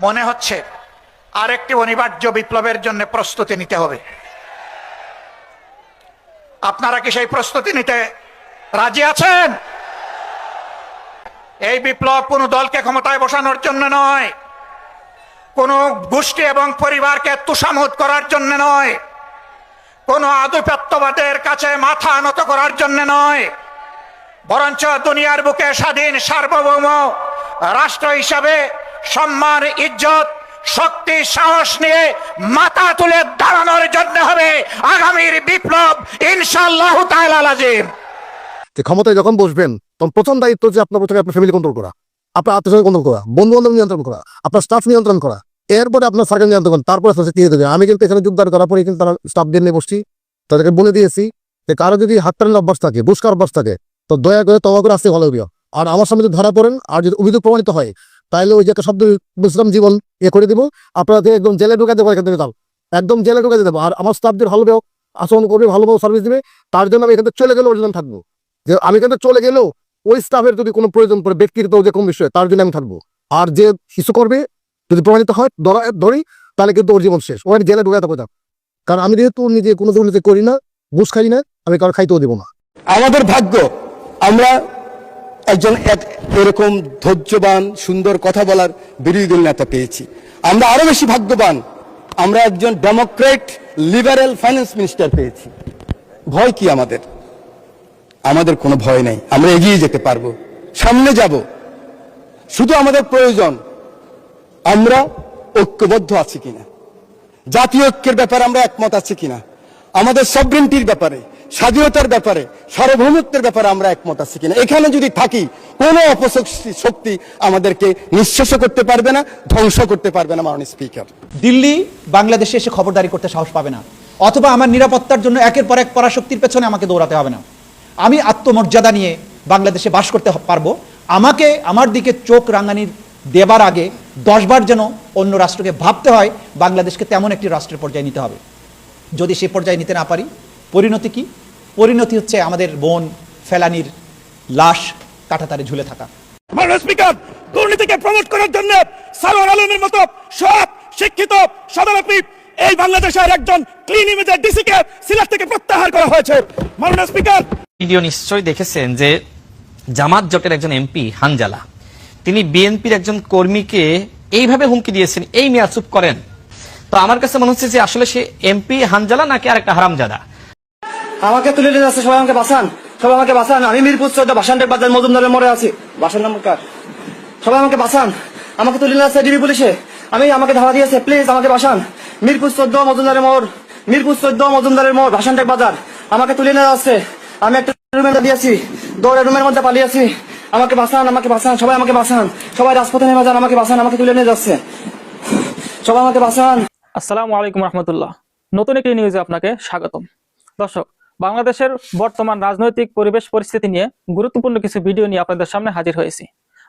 মনে হচ্ছে আরেকটি অনিবার্য বিপ্লবের জন্য প্রস্তুতি নিতে হবে। আপনারা কি সেই প্রস্তুতি নিতে রাজি আছেন? এই বিপ্লব কোনো দলকে ক্ষমতায় বসানোর জন্য নয়, কোনো গোষ্ঠী এবং পরিবারকে তুষামোদ করার জন্য নয়, কোনো আধিপত্যবাদের কাছে মাথা নত করার জন্য নয়, বরঞ্চ দুনিয়ার বুকে স্বাধীন সার্বভৌম রাষ্ট্র হিসাবে সম্মান, ইজ্জত, শক্তি, সাহস নিয়ে মাথা তুলে দাঁড়ানোর জন্য হবে আগামীর বিপ্লব ইনশাআল্লাহ তাআলা আযীম। ক্ষমতায় যখন বসবেন তখন প্রথম দায়িত্ব যে আপনার প্রথমে আপনার ফ্যামিলি কন্ট্রোল করা, আপনার আত্মীয় কন্ট্রোল করা, বন্ধু বান্ধব নিয়ন্ত্রণ করা, আপনার স্টাফ নিয়ন্ত্রণ করা, এরপরে আপনার সার্কেল নিয়ন্ত্রণ করেন, তারপরে দিয়ে দেবে। আমি কিন্তু এখানে যোগদান করার পরে কিন্তু তারা স্টাফদের নিয়ে বসছি, তাদেরকে বলে দিয়েছি যে কারো যদি হাত টানের অভ্যাস থাকে, বুসকার অভ্যাস থাকে, তো দয়া করে তবা করে আসতে ভালো হবে। আর আমার সামনে যদি ধরা পড়েন আর যদি অভিযোগ প্রমাণিত হয়, তাহলে ওই যে একটা শব্দ বিশ্রাম জীবন করে দিব, আপনাদের একদম জেলে ঢুকে দেবো, এখান থেকে একদম জেলে ঢুকে দেবো। আর আমার স্টাফদের ভালোভাবে আচরণ করবে, ভালোভাবে সার্ভিস দিবে, তার জন্য আমি এখান থেকে চলে গেলেও ওর থাকবো। যে আমি এখান থেকে চলে গেলেও ওই স্টাফের যদি কোনো প্রয়োজন পড়ে ব্যক্তিগত যে কোনো বিষয়ে, তার জন্য আমি থাকবো। আর যে কিছু করবে যদি প্রমাণিত হয় ধরি, তাহলে কিন্তু ওর জীবন শেষ, ওখানে জেলে ঢুকে থাকবো। কারণ আমি যেহেতু নিজে কোনো দুর্নীতি করি না, ঘুষ খাই না, আমি কারো খাইতেও দেবো না। আমাদের ভাগ্য আমরা একজন এরকম ধৈর্যবান, সুন্দর কথা বলার বিরোধী দল নেতা পেয়েছি। আমরা আরো বেশি ভাগ্যবান, আমরা একজন ডেমোক্রেট লিবারেল ফাইন্যান্স মিনিস্টার পেয়েছি। ভয় কি আমাদের? আমাদের কোনো ভয় নেই, আমরা এগিয়ে যেতে পারবো, সামনে যাব। শুধু আমাদের প্রয়োজন আমরা ঐক্যবদ্ধ আছি কিনা, জাতীয় ঐক্যের ব্যাপারে আমরা একমত আছি কিনা, আমাদের সভরেন্টির ব্যাপারে, স্বাধীনতার ব্যাপারে, সার্বভৌমত্বের ব্যাপারে আমরা একমত আছি কিনা। এখানে যদি থাকি, কোনো অপশক্তি আমাদেরকে নিঃশেষ করতে পারবে না, ধ্বংস করতে পারবে না। মাননীয় স্পিকার, দিল্লি বাংলাদেশে এসে খবরদারি করতে সাহস পাবে না, অথবা আমার নিরাপত্তার জন্য একের পর এক পরাশক্তির পেছনে আমাকে দৌড়াতে হবে না। আমি আত্মমর্যাদা নিয়ে বাংলাদেশে বাস করতে পারবো। আমাকে আমার দিকে চোখ রাঙানির দেবার আগে 10 বার যেন অন্য রাষ্ট্রকে ভাবতে হয়, বাংলাদেশকে তেমন একটি রাষ্ট্রের পর্যায়ে নিতে হবে। যদি সে পর্যায়ে নিতে না পারি, পরিণতি কি? পরিণতি হচ্ছে আমাদের বোন ফেলানির লাশ কাঁটাতারে ঝুলে থাকা। মাননীয় স্পিকার, দুর্নীতিকে প্রমোট করার জন্য সারোয়ার আলমের মতো সৎ, শিক্ষিত, সদালাপী এই বাংলাদেশের একজন ক্লিন ইমেজের ডিসিকে সিলেট থেকে প্রত্যাহার করা হয়েছে। মাননীয় স্পিকার, ভিডিও নিশ্চয়ই দেখেছেন যে জামাত জোটের একজন এমপি হানজালা, তিনি বিএনপির একজন কর্মীকে এইভাবে হুমকি দিয়েছেন, এই মিয়া চুপ করেন। তো আমার কাছে মনে হচ্ছে যে আসলে সে এমপি হানজালা নাকি আরেকটা হারামজাদা। আমাকে তুলে নিয়ে যাচ্ছে, সবাই আমাকে বাঁচান, সবাই আমাকে বাঁচান। আমি মিরপুর 14 বাসানটেক বাজার মজুমদারের মোড়ে আছি, বাসার নাম কার? সবাই আমাকে বাঁচান, আমাকে তুলে নিয়ে যাচ্ছে ডিবি পুলিশে, আমাকে ধাওয়া দিয়েছে, প্লিজ আমাকে বাঁচান। মিরপুর 14 মজুমদারের মোড়, মিরপুর 14 মজুমদারের মোড়, বাসানটেক বাজার, আমাকে তুলে নিয়ে যাচ্ছে। আমি একটা রুমে দিয়েছি, দৌড়ে রুমের মধ্যে পালিয়েছি, আমাকে বাঁচান, আমাকে বাঁচান, সবাই আমাকে বাঁচান, সবাই রাজপথে নেমে যান, আমাকে বাঁচান, আমাকে তুলে নিয়ে যাচ্ছে, সবাই আমাকে বাঁচান। আসসালামু আলাইকুম রহমতুল্লাহ। নতুন একটি নিউজে আপনাকে স্বাগতম। দর্শক, বাংলাদেশের বর্তমান রাজনৈতিক পরিবেশ পরিস্থিতি নিয়ে গুরুত্বপূর্ণ কিছু ভিডিও নিয়ে আপনাদের সামনে হাজির হয়েছি।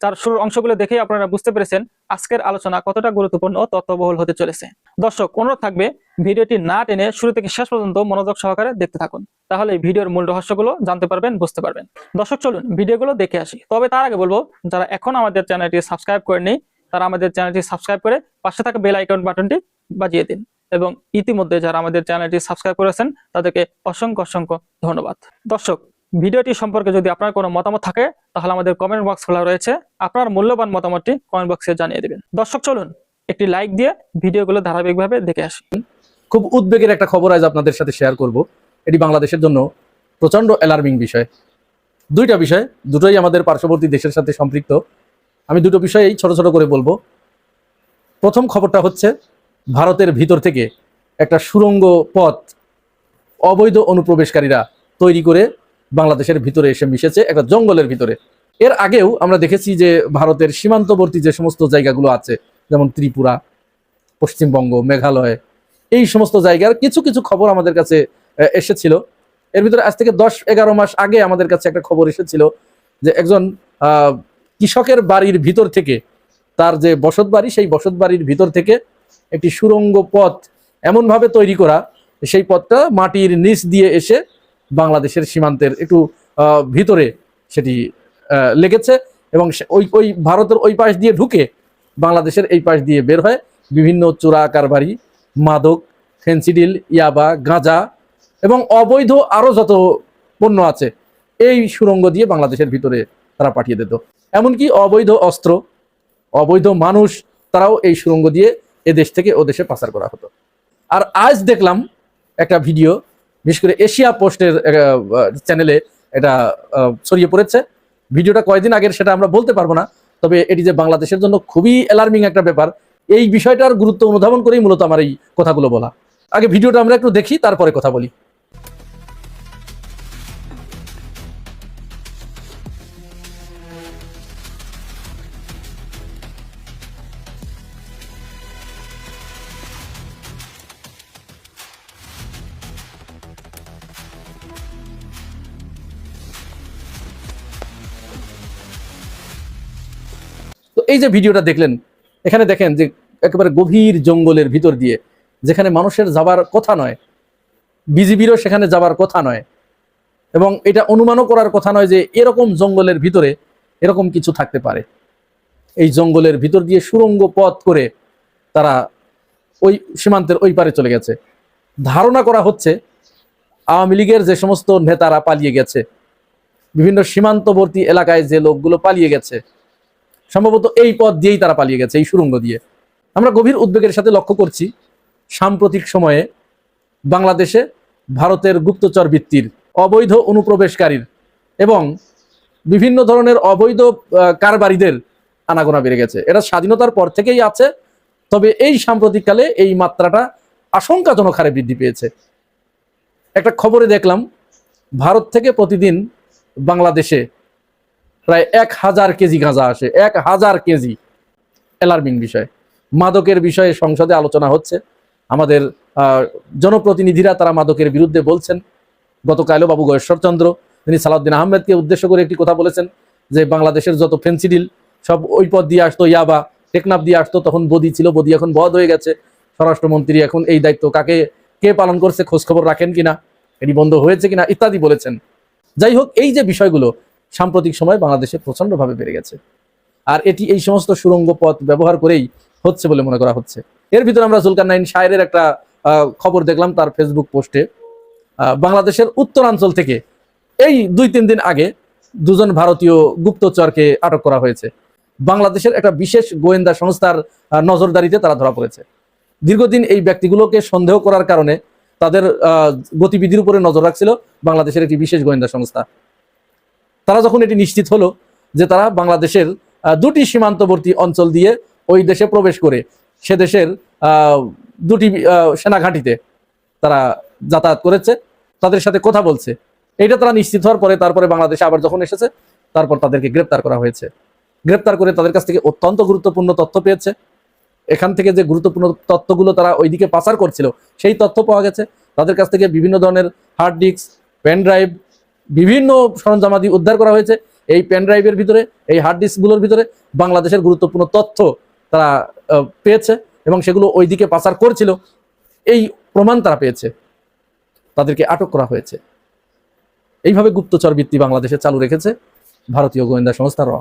তার শুরুর অংশগুলো দেখেই আপনারা বুঝতে পেরেছেন আজকের আলোচনা কতটা গুরুত্বপূর্ণ ও তথ্যবহুল হতে চলেছে। দর্শক, অনুরোধ থাকবে ভিডিওটি না টেনে শুরু থেকে শেষ পর্যন্ত মনোযোগ সহকারে দেখতে থাকুন, তাহলে এই ভিডিওর মূল রহস্যগুলো জানতে পারবেন, বুঝতে পারবেন। দর্শক, চলুন ভিডিওগুলো দেখে আসি। তবে তার আগে বলবো, যারা এখন আমাদের চ্যানেলটি সাবস্ক্রাইব করেননি, তারা আমাদের চ্যানেলটি সাবস্ক্রাইব করে পাশে থাকা বেল আইকন বাটনটি বাজিয়ে দিন। এবং ইতিমধ্যে যারা আমাদের চ্যানেলটি সাবস্ক্রাইব করেছেন তাদেরকে অসংখ্য ধন্যবাদ। দর্শক, ভিডিওটি সম্পর্কে যদি আপনার কোনো মতামত থাকে তাহলে আমাদের কমেন্ট বক্স খোলা রয়েছে, আপনার মূল্যবান মতামতটি কমেন্ট বক্সে জানিয়ে দেবেন। দর্শক, চলুন একটি লাইক দিয়ে ভিডিওগুলো ধারাবাহিকভাবে দেখে আসি। খুব উদ্বেগের একটা খবর আজ আপনাদের সাথে শেয়ার করব। এটি বাংলাদেশের জন্য প্রচন্ড অ্যালার্মিং বিষয়। দুইটা বিষয়, দুটোই আমাদের পার্শ্ববর্তী দেশের সাথে সম্পৃক্ত। আমি দুটো বিষয়েই ছোট ছোট করে বলবো। প্রথম খবরটা হচ্ছে, ভারতের ভিতর থেকে একটা সুড়ঙ্গ পথ অবৈধ অনুপ্রবেশকারীরা তৈরি করে বাংলাদেশের ভিতরে এসে মিশেছে, একটা জঙ্গলের ভিতরে। এর আগেও আমরা দেখেছি যে ভারতের সীমান্তবর্তী যে সমস্ত জায়গাগুলো আছে, যেমন ত্রিপুরা, পশ্চিমবঙ্গ, মেঘালয়, এই সমস্ত জায়গার কিছু কিছু খবর আমাদের কাছে এসেছিল। এর ভিতরে আজ থেকে 10-11 মাস আগে আমাদের কাছে একটা খবর এসেছিল যে একজন কৃষকের বাড়ির ভিতর থেকে, তার যে বসত বাড়ি, সেই বসত বাড়ির ভিতর থেকে একটি সুড়ঙ্গ পথ এমনভাবে তৈরি করা, সেই পথটা মাটির নিচ দিয়ে এসে বাংলাদেশের সীমান্তের একটু ভিতরে সেটি লেগেছে এবং ওই ভারতের ওই পাশ দিয়ে ঢুকে বাংলাদেশের এই পাশ দিয়ে বের হয় বিভিন্ন চোরা কারবারি, মাদক, ফেন্সিডিল, ইয়াবা, গাঁজা এবং অবৈধ আরো যত পণ্য আছে এই সুড়ঙ্গ দিয়ে বাংলাদেশের ভিতরে তারা পাঠিয়ে দিত। এমনকি অবৈধ অস্ত্র, অবৈধ মানুষ তারাও এই সুড়ঙ্গ দিয়ে এদেশ থেকে ও দেশে পাচার করা হতো। আর আজ দেখলাম একটা ভিডিও, বিশেষ করে এশিয়া পোস্টের চ্যানেলে এটা ছড়িয়ে পড়েছে। ভিডিওটা কয়দিন আগের সেটা আমরা বলতে পারবো না, তবে এটি যে বাংলাদেশের জন্য খুবই অ্যালার্মিং একটা ব্যাপার, এই বিষয়টার গুরুত্ব অনুধাবন করেই মূলত আমার এই কথাগুলো বলা। আগে ভিডিওটা আমরা একটু দেখি, তারপরে কথা বলি। তো এই যে ভিডিওটা দেখলেন, এখানে দেখেন যে একেবারে গভীর জঙ্গলের ভিতর দিয়ে, যেখানে মানুষের যাবার কথা নয়, বিজিবিরও সেখানে যাবার কথা নয়, এবং এটা অনুমানও করার কথা নয় যে এরকম জঙ্গলের ভিতরে এরকম কিছু থাকতে পারে। এই জঙ্গলের ভিতর দিয়ে সুড়ঙ্গ পথ করে তারা ওই সীমান্তের ওই পারে চলে গেছে। ধারণা করা হচ্ছে আওয়ামী লীগের যে সমস্ত নেতারা পালিয়ে গেছে, বিভিন্ন সীমান্তবর্তী এলাকায় যে লোকগুলো পালিয়ে গেছে, সম্ভবত এই পথ দিয়েই তারা পালিয়ে গেছে, এই সুড়ঙ্গ দিয়ে। আমরা গভীর উদ্বেগের সাথে লক্ষ্য করছি সাম্প্রতিক সময়ে বাংলাদেশে ভারতের গুপ্তচর বৃত্তির, অবৈধ অনুপ্রবেশকারীর এবং বিভিন্ন ধরনের অবৈধ কারবারিদের আনাগোনা বেড়ে গেছে। এটা স্বাধীনতার পর থেকেই আছে, তবে এই সাম্প্রতিককালে এই মাত্রাটা আশঙ্কাজনক হারে বৃদ্ধি পেয়েছে। একটা খবরে দেখলাম ভারত থেকে প্রতিদিন বাংলাদেশে প্রায় 1000 কেজি গাঁজা আসে, 1000 কেজি। অ্যালার্মিং বিষয়। মাদকের বিষয়ে সংসদে আলোচনা হচ্ছে, আমাদের জনপ্রতিনিধিরা তারা মাদকের বিরুদ্ধে বলছেন। গতকালও বাবু গয়েশ্বরচন্দ্র তিনি সালাউদ্দিন আহমেদকে উদ্দেশ্য করে একটি কথা বলেছেন যে বাংলাদেশের যত ফেন্সিডিল সব ওই পথ দিয়ে আসতো, ইয়াবা টেকনাফ দিয়ে আসতো, তখন বদি ছিল, বদি এখন বধ হয়ে গেছে। স্বরাষ্ট্রমন্ত্রী এখন এই দায়িত্ব কে পালন করছে খোঁজ খবর রাখেন কিনা, এটি বন্ধ হয়েছে কিনা ইত্যাদি বলেছেন। যাই হোক, এই যে বিষয়গুলো সাম্প্রতিক সময় বাংলাদেশে প্রচন্ডভাবে বেড়ে গেছে, আর এটি এই সমস্ত সুড়ঙ্গ পথ ব্যবহার করেই হচ্ছে বলে মনে করা হচ্ছে। এর ভিতরে আমরা জুলকারনাইন শায়েরের একটা খবর দেখলাম তার ফেসবুক পোস্টে, বাংলাদেশের উত্তরাঞ্চল থেকে এই 2-3 দিন আগে 2 জন ভারতীয় গুপ্তচরকে আটক করা হয়েছে। বাংলাদেশের একটা বিশেষ গোয়েন্দা সংস্থার নজরদারিতে তারা ধরা পড়েছে। দীর্ঘদিন এই ব্যক্তিগুলোকে সন্দেহ করার কারণে তাদের গতিবিধির উপরে নজর রাখছিল বাংলাদেশের একটি বিশেষ গোয়েন্দা সংস্থা। তারা যখন এটি নিশ্চিত হলো যে তারা বাংলাদেশের 2টি সীমান্তবর্তী অঞ্চল দিয়ে ওই দেশে প্রবেশ করে সে দেশের 2টি সেনাঘাঁটিতে তারা যাতায়াত করেছে, তাদের সাথে কথা বলছে, এইটা তারা নিশ্চিত হওয়ার পরে তারপরে বাংলাদেশে আবার যখন এসেছে তারপর তাদেরকে গ্রেপ্তার করা হয়েছে। গ্রেপ্তার করে তাদের কাছ থেকে অত্যন্ত গুরুত্বপূর্ণ তথ্য পেয়েছে। এখান থেকে যে গুরুত্বপূর্ণ তথ্যগুলো তারা ওইদিকে পাচার করছিল সেই তথ্য পাওয়া গেছে। তাদের কাছ থেকে বিভিন্ন ধরনের হার্ড ডিস্ক, পেন ড্রাইভ, বিভিন্ন সরঞ্জামাদি উদ্ধার করা হয়েছে। এই পেন ড্রাইভের ভিতরে, এই হার্ড ডিস্কগুলোর ভিতরে বাংলাদেশের গুরুত্বপূর্ণ তথ্য তারা পেয়েছে এবং সেগুলো ওইদিকে পাচার করছিল, এই প্রমাণ তারা পেয়েছে, তাদেরকে আটক করা হয়েছে। এইভাবে গুপ্তচর বৃত্তি বাংলাদেশে চালু রেখেছে ভারতীয় গোয়েন্দা সংস্থা র।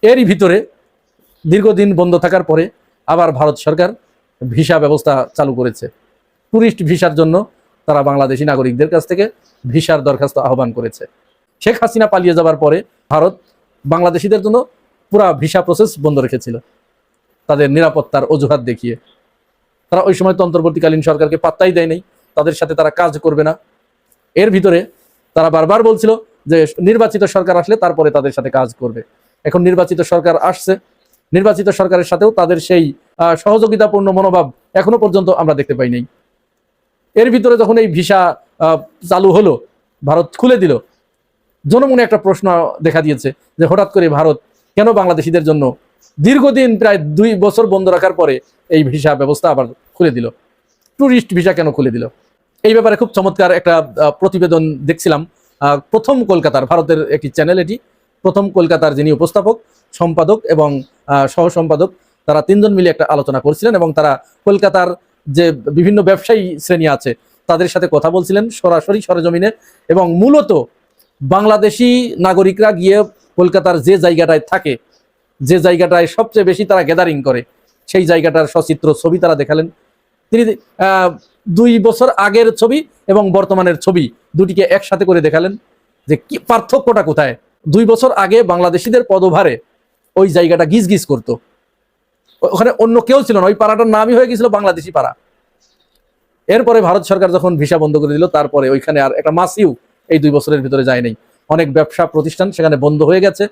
এরই ভিতরে দীর্ঘদিন বন্ধ থাকার পরে আবার ভারত সরকার ভিসা ব্যবস্থা চালু করেছে। ট্যুরিস্ট ভিসার জন্য তারা বাংলাদেশি নাগরিকদের কাছ থেকে ভিসার দরখাস্ত আহ্বান করেছে। শেখ হাসিনা পালিয়ে যাবার পরে ভারত বাংলাদেশিদের জন্য পুরা ভিসা প্রসেস বন্ধ রেখেছিল তাদের নিরাপত্তার অজুহাত দেখিয়ে। তারা ওই সময় তো অন্তর্বর্তীকালীন সরকারকে পাত্তাই দেয় নাই, তাদের সাথে তারা কাজ করবে না। এর ভিতরে তারা বারবার বলছিল যে নির্বাচিত সরকার আসলে তারপরে তাদের সাথে কাজ করবে। এখন নির্বাচিত সরকার আসছে, নির্বাচিত সরকারের সাথেও তাদের সেই সহযোগিতাপূর্ণ মনোভাব এখনো পর্যন্ত আমরা দেখতে পাই নাই। এর ভিতরে যখন এই ভিসা চালু হলো, ভারত খুলে দিল, জনমনে একটা প্রশ্ন দেখা দিয়েছে যে হঠাৎ করে ভারত কেন বাংলাদেশিদের জন্য দীর্ঘদিন প্রায় 2 বছর বন্ধ রাখার পরে এই ভিসা ব্যবস্থা আবার খুলে দিল, ট্যুরিস্ট ভিসা কেন খুলে দিল। এই ব্যাপারে খুব চমৎকার একটা প্রতিবেদন দেখছিলাম প্রথম কলকাতার, ভারতের একটি চ্যানেল এটি, প্রথম কলকাতার যিনি উপস্থাপক, সম্পাদক এবং সহ সম্পাদক, তারা 3 জন মিলে একটা আলোচনা করছিলেন এবং তারা কলকাতার যে বিভিন্ন ব্যবসায়ী শ্রেণী আছে তাদের সাথে কথা বলছিলেন সরাসরি সরেজমিনে, এবং মূলত বাংলাদেশি নাগরিকরা গিয়ে কলকাতার যে জায়গাটায় থাকে যে জায়গাটায় সবচেয়ে বেশি তারা গ্যাদারিং করে সেই জায়গাটার সচিত্র ছবি তারা দেখালেন। তিনি 2 বছর আগের ছবি এবং বর্তমানের ছবি দুটিকে একসাথে করে দেখালেন যে কি পার্থক্যটা কোথায়। 2 বছর আগে বাংলাদেশিদের পদভারে ওই জায়গাটা গিজ গিজ করতো, ওখানে অন্য কেউ ছিল না, ওই পাড়াটার নামই হয়ে গেছিল বাংলাদেশি পাড়া। এরপরে ভারত সরকার যখন ভিসা বন্ধ করে দিল, তারপরে ওইখানে আর একটা মাসিও এই 2 বছরের ভিতরে যায় নাই। অনেক ব্যবসা প্রতিষ্ঠান সেখানে বন্ধ হয়ে গেছে,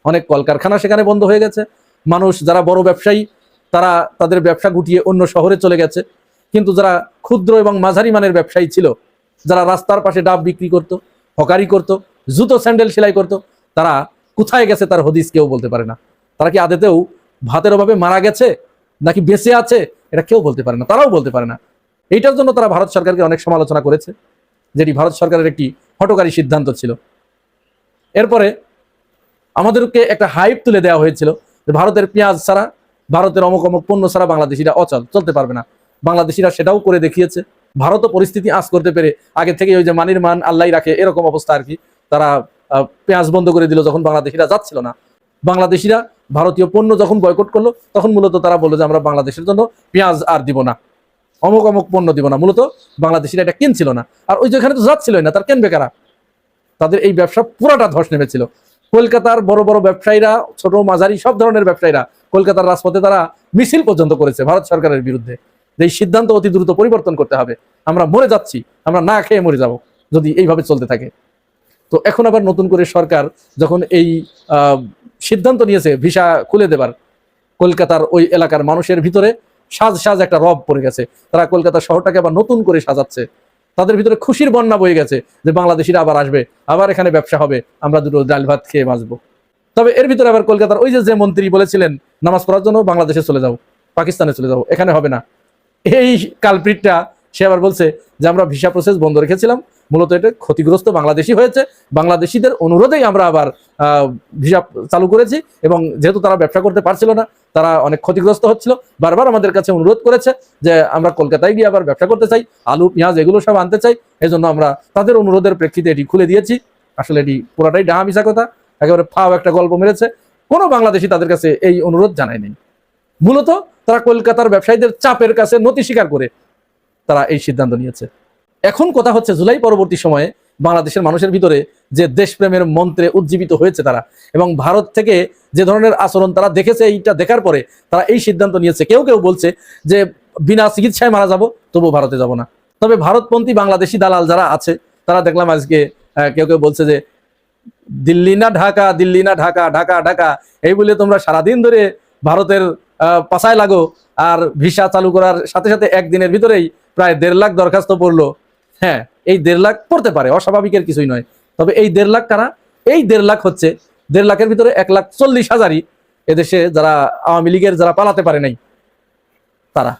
অনেক কলকারখানা সেখানে বন্ধ হয়ে গেছে। মানুষ যারা বড় ব্যবসায়ী তারা তাদের ব্যবসা গুটিয়ে অন্য শহরে চলে গেছে, কিন্তু যারা ক্ষুদ্র এবং মাঝারি মানের ব্যবসায়ী ছিল, যারা রাস্তার পাশে ডাব বিক্রি করত, হকারি করত, জুতো স্যান্ডেল সেলাই করত, তারা কোথায় গেছে তার হদিস কেউ বলতে পারে না। তারা কি আদেতেও ভাতের অভাবে মারা গেছে নাকি বেঁচে আছে এটা কেউ বলতে পারে না, তারাও বলতে পারে না। এইটার জন্য তারা ভারত সরকারকে অনেক সমালোচনা করেছে, যেটি ভারত সরকারের একটি হঠকারী সিদ্ধান্ত ছিল। এরপরে আমাদেরকে একটা হাইপ তুলে দেওয়া হয়েছিল যে ভারতের পেঁয়াজ ছাড়া, ভারতের অমুক অমুক পণ্য ছাড়া বাংলাদেশিরা অচল, চলতে পারবে না। বাংলাদেশিরা সেটাও করে দেখিয়েছে। ভারতও পরিস্থিতি আঁচ করতে পেরে আগে থেকে ওই যে মানির মান আল্লাহ রাখে এরকম অবস্থা আর কি, তারা পেঁয়াজ বন্ধ করে দিল যখন বাংলাদেশিরা যাচ্ছিল না। বাংলাদেশিরা ভারতীয় পণ্য যখন বয়কট করলো তখন মূলত তারা বললো যে আমরা বাংলাদেশের জন্য পেঁয়াজ আর দিব না, অমুক অমুক পণ্য দিব না। মূলত বাংলাদেশিরা এটা কিনছিল না, আর ওই যেখানে তো যাচ্ছিলই না, তার কেনবে কারা? তাদের এই ব্যবসা পুরাটা ধস নেমেছিল। কলকাতার বড় বড় ব্যবসায়ীরা, ছোট মাঝারি সব ধরনের ব্যবসায়ীরা কলকাতার রাজপথে তারা মিছিল পর্যন্ত করেছে ভারত সরকারের বিরুদ্ধে, যে এই সিদ্ধান্ত অতি দ্রুত পরিবর্তন করতে হবে, আমরা মরে যাচ্ছি, আমরা না খেয়ে মরে যাব যদি এইভাবে চলতে থাকে। তো এখন আবার নতুন করে সরকার যখন এই সিদ্ধান্ত নিয়েছে ভিসা খুলে দেবার, কলকাতার ওই এলাকার মানুষের ভিতরে সাজ একটা রব পড়ে গেছে। তারা কলকাতা শহরটাকে আবার নতুন করে সাজাচ্ছে, তাদের ভিতরে খুশির বন্যা বয়ে গেছে যে বাংলাদেশিরা আবার আসবে, আবার এখানে ব্যবসা হবে, আমরা দুটো ডাল ভাত খেয়ে বাঁচবো। তবে এর ভিতরে আবার কলকাতার ওই যে মন্ত্রী বলেছিলেন নামাজ পড়ার জন্য বাংলাদেশে চলে যাও, পাকিস্তানে চলে যাও, এখানে হবে না, এই কালপ্রিটটা সে আবার বলছে যে আমরা ভিসা প্রসেস বন্ধ রেখেছিলাম, মূলত এটা ক্ষতিগ্রস্ত বাংলাদেশি হয়েছে, বাংলাদেশিদের অনুরোধেই আমরা আবার ভিসা চালু করেছি, এবং যেহেতু তারা ব্যবসা করতে পারছিল না, তারা অনেক ক্ষতিগ্রস্ত হচ্ছিল, বারবার আমাদের কাছে অনুরোধ করেছে যে আমরা কলকাতায় গিয়ে আবার ব্যবসা করতে চাই, আলু পেঁয়াজ এগুলো সব আনতে চাই, এই জন্য আমরা তাদের অনুরোধের প্রেক্ষিতে এটি খুলে দিয়েছি। আসলে এটি পুরাটাই ডাহা মিশা কথা, একেবারে ফাও একটা গল্প মেরেছে। কোনো বাংলাদেশি তাদের কাছে এই অনুরোধ জানায়নি। মূলত তারা কলকাতার ব্যবসায়ীদের চাপের কাছে নতি স্বীকার করে তারা এই সিদ্ধান্ত নিয়েছে। এখন কথা হচ্ছে জুলাই পরবর্তী সময়ে বাংলাদেশের মানুষের ভিতরে যে দেশপ্রেমের মন্ত্রে উজ্জীবিত হয়েছে তারা, এবং ভারত থেকে যে ধরনের আচরণ তারা দেখেছে, এইটা দেখার পরে তারা এই সিদ্ধান্ত নিয়েছে। কেউ কেউ বলছে যে বিনা চিকিৎসায় মারা যাব, তবু ভারতে যাব না। তবে ভারতপন্থী বাংলাদেশি দালাল যারা আছে তারা দেখলাম আজকে কেউ কেউ বলছে যে দিল্লি না ঢাকা, দিল্লি না ঢাকা, ঢাকা ঢাকা, এই বলে তোমরা সারাদিন ধরে ভারতের পাছায় লাগো, আর ভিসা চালু করার সাথে সাথে একদিনের ভিতরেই প্রায় 1.5 লাখ দরখাস্ত পড়লো। হ্যাঁ, এই 1.5 লাখ পড়তে পারে, অস্বাভাবিকের কিছুই নয়। তবে এই 1.5 লাখ কারা? এই 1.5 লাখ হচ্ছে 1.5 লাখের ভিতরে 1,40,000ই এদেশে যারা আওয়ামী লীগের যারা পালাতে পারে নাই তারা।